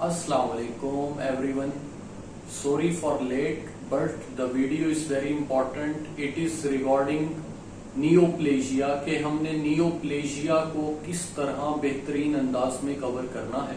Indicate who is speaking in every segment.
Speaker 1: Assalamualaikum everyone. Sorry for late, but the video is very important. It is regarding neoplasia के हमने neoplasia को किस तरह बेहतरीन अंदाज में कवर करना है।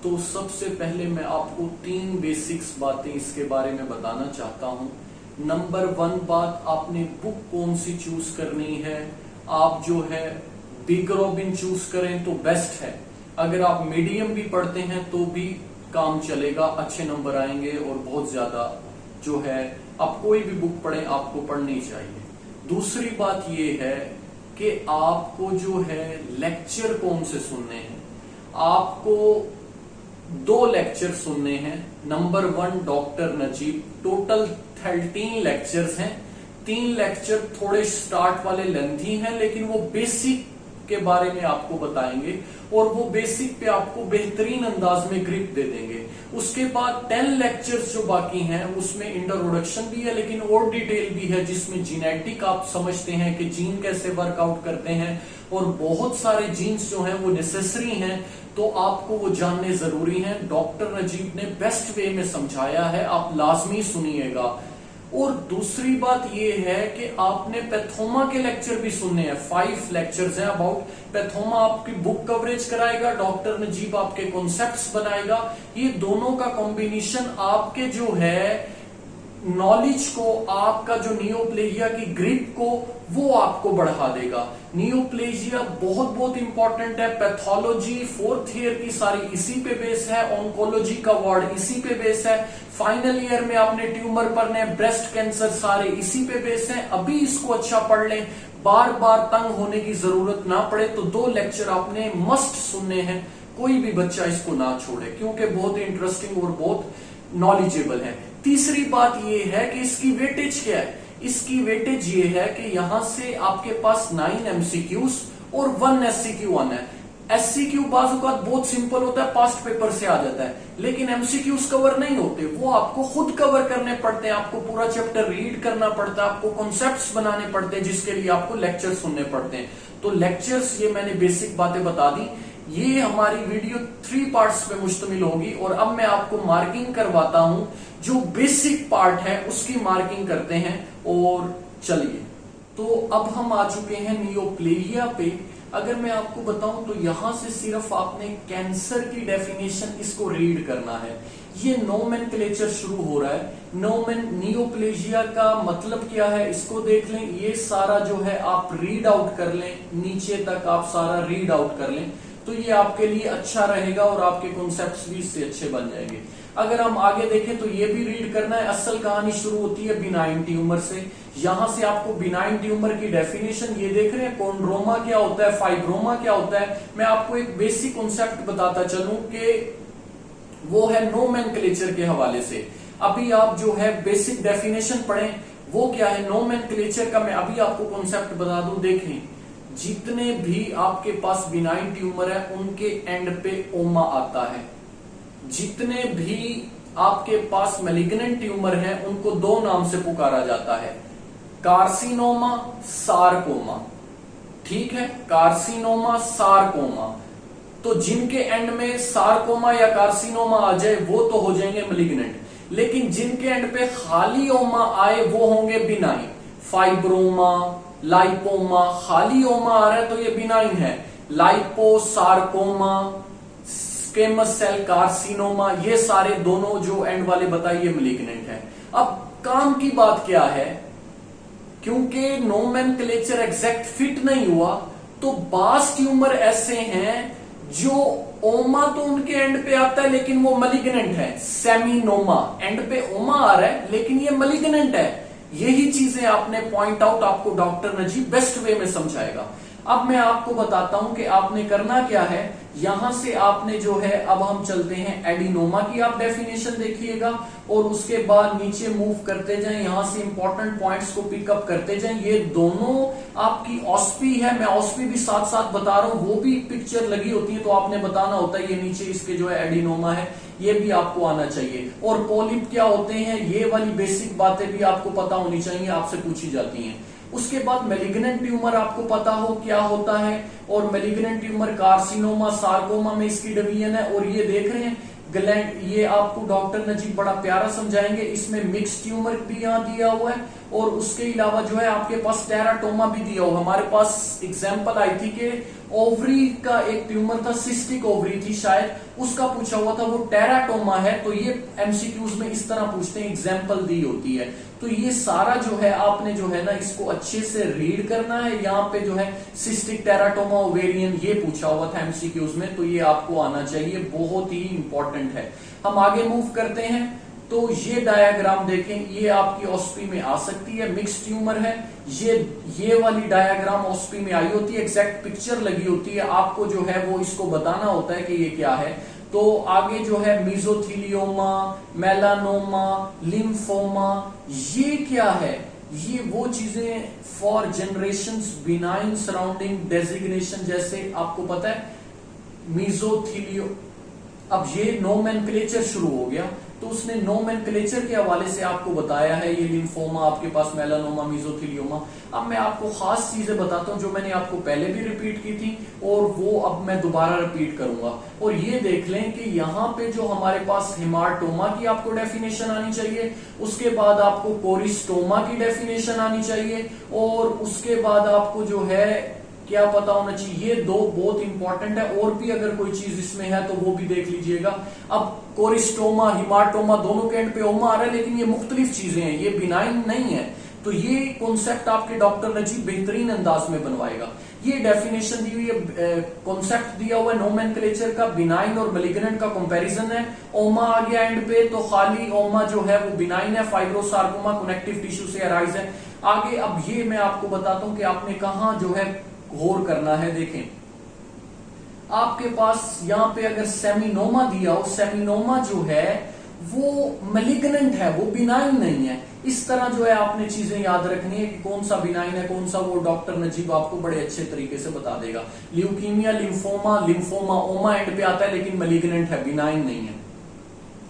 Speaker 1: तो सबसे पहले मैं आपको 3 बेसिक्स बातें इसके बारे में बताना चाहता हूं। नंबर 1 बात, आपने बुक कौन सी चूज करनी है। आप जो है बिग रॉबिन चूज करें तो बेस्ट है। अगर आप मीडियम भी पढ़ते हैं तो भी काम चलेगा, अच्छे नंबर आएंगे और बहुत ज्यादा जो है आप कोई भी बुक पढ़ें आपको पढ़नी चाहिए। दूसरी बात यह है कि आपको जो है लेक्चर कौन से सुनने हैं। आपको 2 लेक्चर सुनने हैं। Number 1 doctor Najeeb, total 13 lectures हैं। 3 लेक्चर थोड़े स्टार्ट वाले लेंथी हैं, लेकिन वो बेसिक के बारे में आपको बताएंगे और वो बेसिक पे आपको बेहतरीन अंदाज में ग्रिप दे देंगे। उसके बाद 10 लेक्चर्स जो बाकी हैं उसमें इंट्रोडक्शन भी है, लेकिन और डिटेल भी है, जिसमें जीनेटिक आप समझते हैं कि जीन कैसे वर्कआउट करते हैं और बहुत सारे जीन्स जो हैं वो नेसेसरी हैं, तो आपको वो जानने जरूरी हैं। डॉक्टर नजीब ने बेस्ट वे में समझाया है, आप लाजमी सुनिएगा। और दूसरी बात यह है कि आपने पैथोमा के लेक्चर भी सुनने हैं। 5 लेक्चर्स हैं अबाउट पैथोमा। आपकी बुक कवरेज कराएगा, डॉक्टर नजीब आपके कॉन्सेप्ट्स बनाएगा। ये दोनों का कॉम्बिनेशन आपके जो है नॉलेज को, आपका जो नियोप्लेजिया की ग्रिप को, वो आपको बढ़ा देगा। नियोप्लेजिया बहुत बहुत इंपॉर्टेंट है। पैथोलॉजी 4th ईयर की सारी इसी पे बेस है, ऑन्कोलॉजी का वार्ड इसी पे बेस है, फाइनल ईयर में आपने ट्यूमर पढ़ने, ब्रेस्ट कैंसर सारे इसी पे बेस है। अभी इसको अच्छा पढ़ लें, बार बार तंग होने की जरूरत ना पड़े। तो 2 लेक्चर आपने मस्ट सुनने हैं, कोई भी बच्चा इसको ना छोड़े, क्योंकि बहुत इंटरेस्टिंग और बहुत नॉलेजेबल है। तीसरी बात यह है कि इसकी वेटेज क्या है। इसकी वेटेज ये है कि यहां से आपके पास 9 MCQs और 1 SCQ1 है। SCQ बाजू का बहुत सिंपल होता है, पास्ट पेपर से आ जाता है, लेकिन MCQs कवर नहीं होते, वो आपको खुद कवर करने पड़ते हैं। आपको पूरा चैप्टर रीड करना पड़ता है, आपको कॉन्सेप्ट्स बनाने पड़ते हैं, जिसके लिए आपको लेक्चर सुनने पड़ते हैं। तो लेक्चर्स, ये मैंने बेसिक बातें बता दी। ये हमारी वीडियो 3 पार्ट्स पे मुश्तमिल होगी और अब मैं आपको मार्किंग करवाता हूं। जो बेसिक पार्ट है उसकी मार्किंग करते हैं और चलिए। तो अब हम आ चुके हैं नियोप्लेजिया पे। अगर मैं आपको बताऊं तो यहां से सिर्फ आपने कैंसर की डेफिनेशन इसको रीड करना है। ये नोमेनक्लेचर शुरू हो रहा है। नियोप्लेजिया का मतलब क्या है इसको देख लें। ये सारा जो है आप रीड आउट कर लें, नीचे तक आप सारा रीड आउट कर लें, तो ये आपके लिए अच्छा रहेगा और आपके कॉन्सेप्ट्स भी इससे अच्छे बन जाएंगे। अगर हम आगे देखें तो ये भी रीड करना है। असल कहानी शुरू होती है बिनाइन ट्यूमर से। यहां से आपको बिनाइन ट्यूमर की डेफिनेशन ये देख रहे हैं, कोंड्रोमा क्या होता है, फाइब्रोमा क्या होता है। मैं आपको एक बेसिक कॉन्सेप्ट बताता चलूं कि वो है नोमेनक्लेचर के हवाले से। अभी आप जो है बेसिक डेफिनेशन पढ़ें, वो क्या है नोमेनक्लेचर का। मैं अभी आपको कॉन्सेप्ट बता दूं। देखें, जितने भी आपके पास बिनाइन ट्यूमर है उनके एंड पे ओमा आता है। जितने भी आपके पास मैलिग्नेंट ट्यूमर हैं उनको 2 नाम से पुकारा जाता है, कार्सिनोमा, सारकोमा। ठीक है, कार्सिनोमा, सारकोमा। तो जिनके एंड में सारकोमा या कार्सिनोमा आ जाए वो तो हो जाएंगे मैलिग्नेंट, लेकिन जिनके एंड पे खाली ओमा आए वो होंगे बिनाइन। फाइब्रोमा, लाइपोमा, खाली ओमा आ रहा है तो ये बिनाइन है। लाइपोसारकोमा, स्क्वेमस सेल कार्सिनोमा, ये सारे दोनों जो एंड वाले बताइए मैलिग्नेंट है। अब काम की बात क्या है, क्योंकि नोमेनक्लेचर एग्जैक्ट फिट नहीं हुआ, तो बास ट्यूमर ऐसे हैं जो ओमा तो उनके एंड पे आता है लेकिन वो मैलिग्नेंट है। सेमिनोमा, एंड पे ओमा आ रहा है लेकिन ये मैलिग्नेंट है। यही चीजें आपने पॉइंट आउट, आपको डॉक्टर नजीब बेस्ट वे में समझाएगा। अब मैं आपको बताता हूं कि आपने करना क्या है। यहां से आपने जो है, अब हम चलते हैं एडिनोमा की, आप डेफिनेशन देखिएगा और उसके बाद नीचे मूव करते जाएं। यहां से इंपॉर्टेंट पॉइंट्स को पिकअप करते जाएं। ये दोनों आपकी ऑस्पी है, मैं ऑस्पी भी साथ साथ बता रहा हूं, वो भी पिक्चर लगी होती है तो आपने बताना होता है। ये नीचे इसके जो है एडिनोमा है, ये भी आपको आना चाहिए। और पॉलिप क्या होते हैं, ये वाली बेसिक बातें भी आपको पता होनी चाहिए, आपसे पूछी जाती हैं। उसके बाद मैलिग्नेंट ट्यूमर आपको पता हो क्या होता है, और मैलिग्नेंट ट्यूमर कार्सिनोमा, सार्कोमा में इसकी डिवीजन है। और ये देख रहे हैं ग्लैंड, ये आपको डॉक्टर नजीब बड़ा प्यारा समझाएंगे। इसमें मिक्स ट्यूमर भी यहाँ दिया हुआ है और उसके अलावा जो है आपके पास टेराटोमा भी दिया हुआ। हमारे पास एग्जांपल आई थी कि ओवरी का एक ट्यूमर था, सिस्टिक ओवरी थी शायद, उसका पूछा हुआ था, वो टेराटोमा है। तो ये एमसीक्यूज में इस तरह पूछते हैं, एग्जांपल दी होती है। तो ये सारा जो है आपने जो है ना इसको अच्छे से रीड करना है। यहाँ पे जो है सिस्टिक, टेराटोमा, ओवेरियन ये पूछा हुआ था एमसीक्यूज में, तो ये आपको आना चाहिए, बहुत ही इंपॉर्टेंट है। हम आगे मूव करते हैं। तो ये डायग्राम देखें, ये आपकी ओस्पी में आ सकती है, मिक्स ट्यूमर है। ये वाली डायग्राम ओस्पी में आई होती है, एग्जैक्ट पिक्चर लगी होती है, आपको जो है वो इसको बताना होता है कि ये क्या है। तो आगे जो है मीजोथीलियोमा, मेलानोमा, लिम्फोमा, ये क्या है? ये वो चीजें for generations benign surrounding designation, जैसे आपको पता है मीजोथीलियो, अब ये नोमेनक्लेचर शुरू हो गया, तो उसने नोमेनक्लेचर के हवाले से आपको बताया है, ये लिम्फोमा आपके पास, मेलानोमा, मीजोथीलियोमा। अब मैं आपको खास चीजें बताता हूं जो मैंने आपको पहले भी रिपीट की थी और वो अब मैं दोबारा रिपीट करूंगा। और ये देख लें कि यहाँ पे जो हमारे पास हेमाटोमा की आपको डेफिनेशन आनी चाहिए, उसके बाद आपको कोरिस्टोमा की डेफिनेशन आनी चाहिए, और उसके बाद आपको जो है क्या पता होना चाहिए, ये दो बहुत इंपॉर्टेंट है। और भी अगर कोई चीज इसमें है तो वो भी देख लीजिएगा। अब कोरिस्टोमा, हिमाटोमा, दोनों के एंड पे ओमा आ रहा है, लेकिन ये मुख्तलिफ चीजें हैं, ये बिनाइन नहीं है। तो ये कॉन्सेप्ट आपके डॉक्टर नजीब बेहतरीन अंदाज में बनवाएगा। ये डेफिनेशन दी हुई है, कॉन्सेप्ट दिया हुआ है नोमेनक्लेचर का, बिनाइन और मैलिग्नेंट का कंपैरिजन है। ओमा आ गया एंड पे, तो खाली ओमा जो है वो बिनाइन है, फाइब्रोसार्कोमा कनेक्टिव टिश्यू से अराइज है। आगे अब ये मैं आपको बताता हूं कि आपने कहां जो है गौर करना है। देखें, आपके पास यहां पे अगर सेमिनोमा दिया हो, सेमिनोमा जो है वो मैलिग्नेंट है, वो बिनाइन नहीं है। इस तरह जो है आपने चीजें याद रखनी है कि कौन सा बिनाइन है, कौन सा, वो डॉक्टर नजीब आपको बड़े अच्छे तरीके से बता देगा। ल्यूकीमिया, लिम्फोमा, लिम्फोमा ओमा एंड पे आता है, लेकिन मैलिग्नेंट है, बिनाइन नहीं है।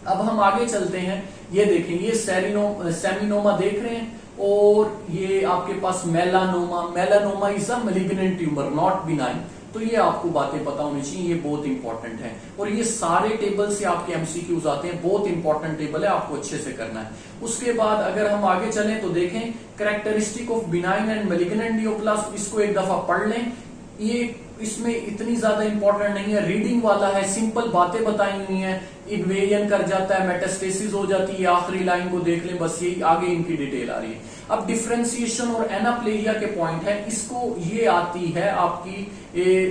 Speaker 1: अब हम आगे चलते हैं। ये देखें, ये सेमिनोमा देख रहे हैं, और ये आपके पास melanoma, melanoma is a malignant tumour, not benign. तो ये आपको बातें पता होनी चाहिए, ये बहुत इंपॉर्टेंट है। और ये सारे टेबल से आपके एमसीक्यूज आते हैं, बहुत इंपॉर्टेंट टेबल है, आपको अच्छे से करना है। उसके बाद अगर हम आगे चलें तो देखें, characteristic of benign and malignant neoplasm, इसको एक दफा पढ़ लें। ये इसमें इतनी ज्यादा इंपॉर्टेंट नहीं है, रीडिंग वाला है, सिंपल बातें बताई हुई हैं। इन्वेजन कर जाता है, मेटास्टेसिस हो जाती है, आखिरी लाइन को देख लें, बस यही आगे इनकी डिटेल आ रही है। अब डिफरेंशिएशन और एनाप्लेजिया के पॉइंट है, इसको ये आती है आपकी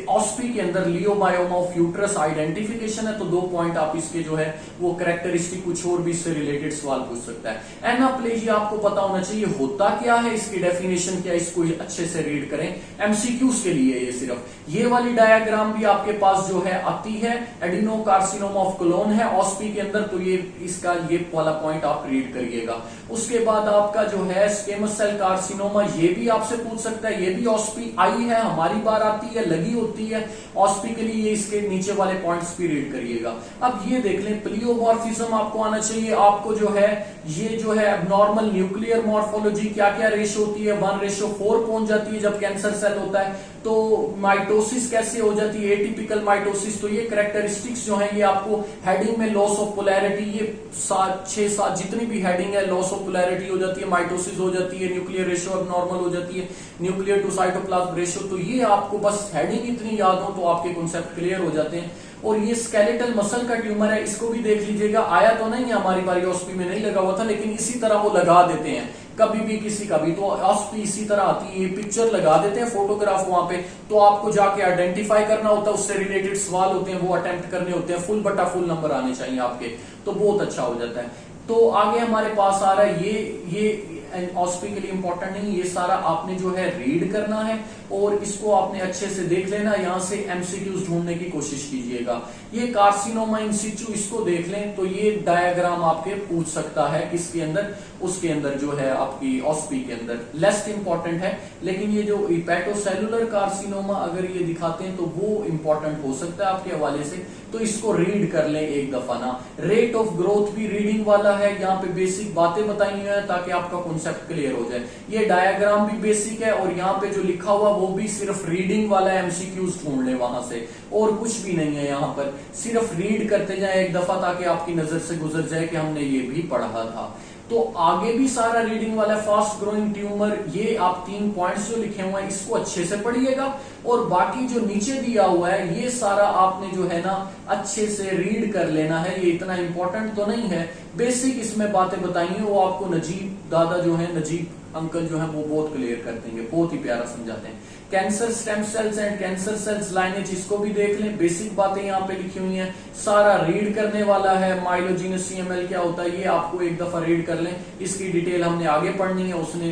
Speaker 1: ऑस्पी के अंदर, लियोमायोमा ऑफ यूट्रस आइडेंटिफिकेशन है। तो 2 पॉइंट आप इसके जो है वो कैरेक्टरिस्टिक, कुछ और भी इससे रिलेटेड सवाल पूछ सकता है। एनाप्लेजिया आपको पता होना चाहिए होता क्या है, इसकी डेफिनेशन क्या है, इसको अच्छे से रीड करें, एमसीक्यूज के लिए ये सिर्फ। ये वाली डायग्राम भी आपके पास जो है आती है, एडिनोकार्सिनोमा ऑफ कोलोन है ऑस्पी के अंदर, तो ये इसका ये वाला पॉइंट आप रीड करिएगा। उसके बाद आपका जो है स्क्वेमस सेल कार्सिनोमा, ये भी आपसे पूछ सकता है, ये भी ऑस्पी आई है, हमारी बार आती है, लगी होती है ऑस्पी के लिए, ये इसके नीचे वाले पॉइंट्स भी रीड करिएगा। अब ये देख लें, प्लियोमॉर्फिज्म आपको आना चाहिए। आपको जो है ये जो है नॉर्मल न्यूक्लियर मॉर्फोलॉजी क्या क्या रेशो होती है, 1:4 पहुंच जाती है जब कैंसर सेल होता है। तो माइटोसिस कैसे हो जाती है, एटिपिकल माइटोसिस। तो ये कैरेक्टरिस्टिक्स जो है ये आपको हेडिंग में लॉस ऑफ पोलैरिटी, ये 6-7 जितनी भी हेडिंग है, लॉस ऑफ पोलैरिटी हो जाती है, माइटोसिस हो जाती है, न्यूक्लियर रेशियो अब नॉर्मल हो जाती है, न्यूक्लियर टू साइटोप्लाज्म रेशियो। तो ये आपको बस हेडिंग इतनी याद हो तो आपके कॉन्सेप्ट क्लियर हो जाते हैं। और ये स्केलेटल मसल का ट्यूमर है, इसको भी देख लीजिएगा। आया तो नहीं है हमारी बारी, ऑस्पी में नहीं लगा हुआ था, लेकिन इसी तरह वो लगा देते हैं कभी भी किसी का भी। तो ऑस्पी इसी तरह आती है, ये पिक्चर लगा देते हैं, फोटोग्राफ वहां पे, तो आपको जाके आइडेंटिफाई करना होता है, उससे रिलेटेड सवाल होते हैं वो अटेम्प्ट करने होते हैं, फुल बटा फुल नंबर आने चाहिए आपके, तो बहुत अच्छा हो जाता है। तो आगे हमारे पास आ रहा है ये ऑस्पी के लिए इंपॉर्टेंट नहीं, ये सारा आपने जो है रीड करना है और इसको आपने अच्छे से देख लेना। यहां से एमसीक्यूज ढूंढने की कोशिश कीजिएगा। ये कार्सिनोमा इन सिचु, इसको देख लें तो ये डायग्राम आपके पूछ सकता है किसके अंदर, उसके अंदर जो है आपकी ऑस्पी के अंदर, लेस्ट इंपॉर्टेंट है। लेकिन ये जो हिपैटोसेलुलर कार्सिनोमा अगर ये दिखाते हैं तो वो इंपॉर्टेंट हो सकता है आपके हवाले से, तो इसको रीड कर लें एक दफा ना। रेट ऑफ ग्रोथ भी रीडिंग वाला है, यहाँ पे बेसिक बातें बताई हुई है ताकि आपका कॉन्सेप्ट क्लियर हो जाए। ये डायग्राम भी बेसिक है और यहाँ पे जो लिखा हुआ वो भी सिर्फ रीडिंग वाला एमसीक्यूज ढूंढ ले वहां से, और कुछ भी नहीं है यहाँ पर। सिर्फ रीड करते जाए एक दफा ताकि आपकी नजर से गुजर जाए कि हमने ये भी पढ़ा था। तो आगे भी सारा रीडिंग वाला फास्ट ग्रोइंग ट्यूमर, ये आप 3 पॉइंट्स जो लिखे हुए हैं इसको अच्छे से पढ़िएगा, और बाकी जो नीचे दिया हुआ है ये सारा आपने जो है ना अच्छे से रीड कर लेना है। ये इतना इंपॉर्टेंट तो नहीं है, बेसिक इसमें बातें बताई हैं वो आपको नजीब दादा जो है, नजीब अंकल जो है वो बहुत क्लियर कर देंगे, बहुत ही प्यारा समझाते हैं। Cancer stem cells and cancer cells lineage, इसको भी देख लें, बेसिक बातें यहाँ पे लिखी हुई हैं, सारा रीड करने वाला है। माइलोजीनस सीएमएल क्या होता है ये आपको एक दफा रीड कर लें, इसकी डिटेल हमने आगे पढ़नी है, उसने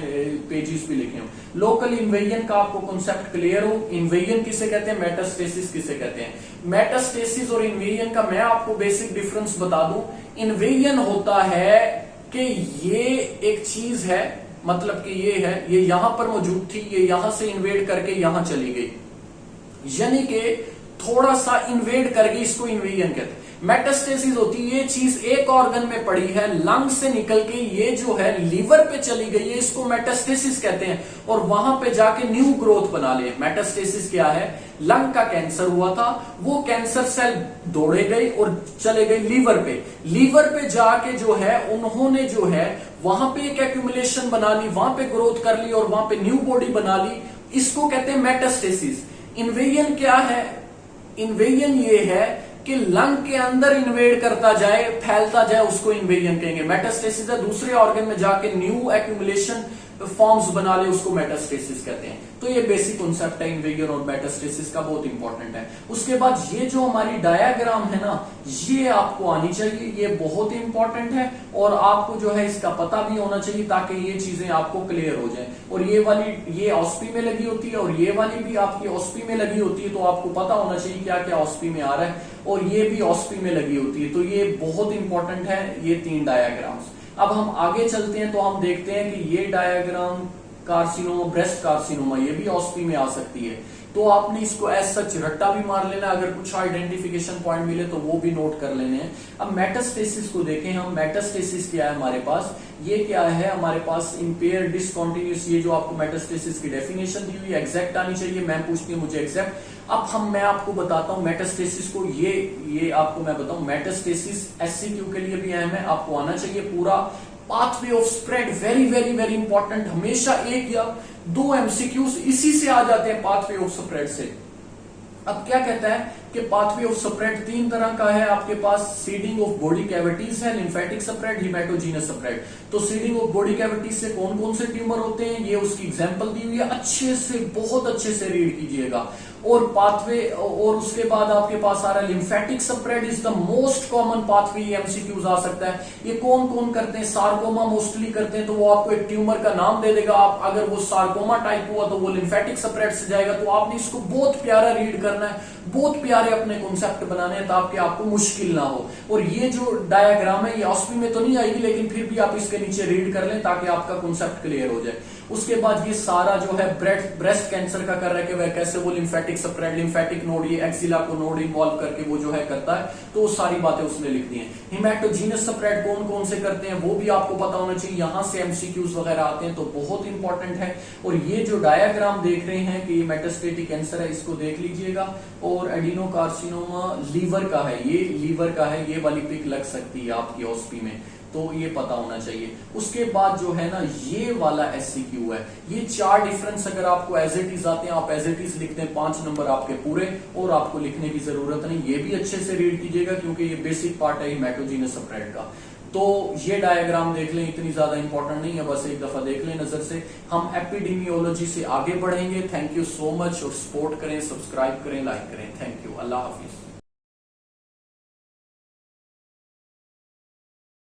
Speaker 1: पेजेस भी लिखे हैं। लोकल इन्वेजन का आपको कॉन्सेप्ट क्लियर हो, इन्वेजन किसे कहते हैं, मेटास्टेसिस किसे कहते हैं। मेटास्टेसिस और इन्वेजन का मैं आपको बेसिक डिफरेंस बता दूं। इन्वेजन होता है कि ये एक चीज है, मतलब कि ये है, ये यहां पर मौजूद थी, ये यहां से इन्वेड करके यहां चली गई, यानी कि थोड़ा सा इन्वेड करके इसको इन्वेजन कहते हैं। मेटास्टेसिस होती है ये चीज एक ऑर्गन में पड़ी है, लंग से निकल के ये जो है लीवर पे चली गई है, इसको मेटास्टेसिस कहते हैं, और वहां पे जाके न्यू ग्रोथ बना ले। मेटास्टेसिस क्या है, लंग का कैंसर हुआ था, वो कैंसर सेल दौड़े गई और चले गई लीवर पे, लीवर पे जाके जो है उन्होंने जो है वहां पे एक एक्यूमुलेशन बना ली, वहां पे ग्रोथ कर ली और वहां पे न्यू बॉडी बना ली, इसको कहते हैं मेटास्टेसिस। इन्वेजन क्या है, इन्वेजन ये है कि लंग के अंदर इन्वेड करता जाए, फैलता जाए, उसको इन्वेजन कहेंगे। मेटास्टेसिस है दूसरे ऑर्गन में जाके न्यू एक्यूमुलेशन फॉर्म्स बना ले, उसको मेटास्टेसिस कहते हैं। तो ये बेसिक कॉन्सेप्ट है इन्वेजन और मेटास्टेसिस का, बहुत इंपॉर्टेंट है। उसके बाद ये जो हमारी डायग्राम है ना, ये आपको आनी चाहिए, ये बहुत इंपॉर्टेंट है, और आपको जो है इसका पता भी होना चाहिए ताकि ये चीजें आपको क्लियर हो जाए। और ये वाली ये ऑस्पी में लगी होती है, और ये वाली भी आपकी ऑस्पी में लगी होती है, तो आपको पता होना चाहिए क्या क्या ऑस्पी में आ रहा है, और ये भी ऑस्पी में लगी होती है। तो ये बहुत इंपॉर्टेंट है, ये 3 डायग्राम्स। अब हम आगे चलते हैं तो हम देखते हैं कि ये डायग्राम कार्सिनोमा, ब्रेस्ट कार्सिनोमा, ये भी ऑस्पी में आ सकती है, तो आपने इसको एज सच रट्टा भी मार लेना, अगर कुछ आइडेंटिफिकेशन पॉइंट मिले तो वो भी नोट कर लेने हैं। अब मेटास्टेसिस को देखें हम, मेटास्टेसिस क्या है हमारे पास, ये क्या है हमारे पास, इंपेयर डिसकॉन्टिन्यूस, ये जो आपको मेटास्टेसिस की डेफिनेशन दी हुई है एग्जैक्ट आनी चाहिए, मैम पूछती है मुझे एग्जैक्ट। अब मैं आपको बताता हूं मेटास्टेसिस को, ये आपको मैं बताऊं, मेटास्टेसिस एससीक्यू के लिए भी अहम है, आपको आना चाहिए पूरा। Pathway of spread, very very very important, हमेशा 1 या 2 एमसीक्यूज इसी से आ जाते हैं, पाथवे ऑफ स्प्रेड से। अब क्या कहता है कि पाथवे ऑफ स्प्रेड 3 तरह का है आपके पास, सीडिंग ऑफ बॉडी कैविटीज है, लिम्फेटिक स्प्रेड, हिमेटोजीनस स्प्रेड। तो सीडिंग ऑफ बॉडी कैविटीज से कौन कौन से ट्यूमर होते हैं, ये उसकी एग्जांपल दी हुई है, अच्छे से बहुत अच्छे से रीड कीजिएगा। और पाथवे, और उसके बाद आपके पास आ रहा है lymphatic spread is the most common pathway, MCQs आ सकता है। ये कौन कौन करते हैं, सार्कोमा मोस्टली करते हैं, तो वो आपको एक ट्यूमर का नाम दे देगा, आप अगर वो सार्कोमा टाइप हुआ तो वो लिम्फेटिक स्प्रेड से जाएगा। तो आपने इसको बहुत प्यारा रीड करना है, बहुत प्यारे अपने कॉन्सेप्ट बनाने हैं ताकि आपको मुश्किल ना हो। और ये जो डायग्राम है ये ऑस्पी में तो नहीं आएगी, लेकिन फिर भी आप इसके नीचे रीड कर लें ताकि आपका कॉन्सेप्ट क्लियर हो जाए। उसके बाद ये सारा जो है ब्रेस्ट कैंसर का कर रहा है कि वह कैसे वो लिम्फेटिक स्प्रेड, लिम्फेटिक नोड, ये एक्सिला को नोड इन्वॉल्व करके वो जो है करता है, तो वो सारी बातें उसने लिख दी हैं। हिमेटोजीनस स्प्रेड कौन कौन से करते हैं वो भी आपको पता होना चाहिए, यहां से एमसीक्यूज वगैरह आते हैं, तो बहुत इंपॉर्टेंट है। और ये जो डायग्राम देख रहे हैं कि ये मेटास्टेटिक कैंसर है, इसको देख लीजिएगा। और एडिनोकार्सिनोमा लीवर का है, ये लीवर का है, ये वाली पिक लग सकती है आपकी ओस्पी में, तो ये पता होना चाहिए। उसके बाद जो है ना ये वाला एससीक्यू है, ये 4 डिफरेंस अगर आपको एज इट इज आते हैं, आप एज इट इज लिखते हैं, 5 नंबर आपके पूरे, और आपको लिखने की जरूरत नहीं। ये भी अच्छे से रीड कीजिएगा क्योंकि ये बेसिक पार्ट है हिमेटोजीनस स्प्रेड का। तो ये डायग्राम देख लें, इतनी ज्यादा इंपॉर्टेंट नहीं है, बस एक दफा देख लें नजर से। हम एपिडेमियोलॉजी से आगे बढ़ेंगे। थैंक यू सो मच, और सपोर्ट करें, सब्सक्राइब करें, लाइक करें। Thank you, Allah Hafiz.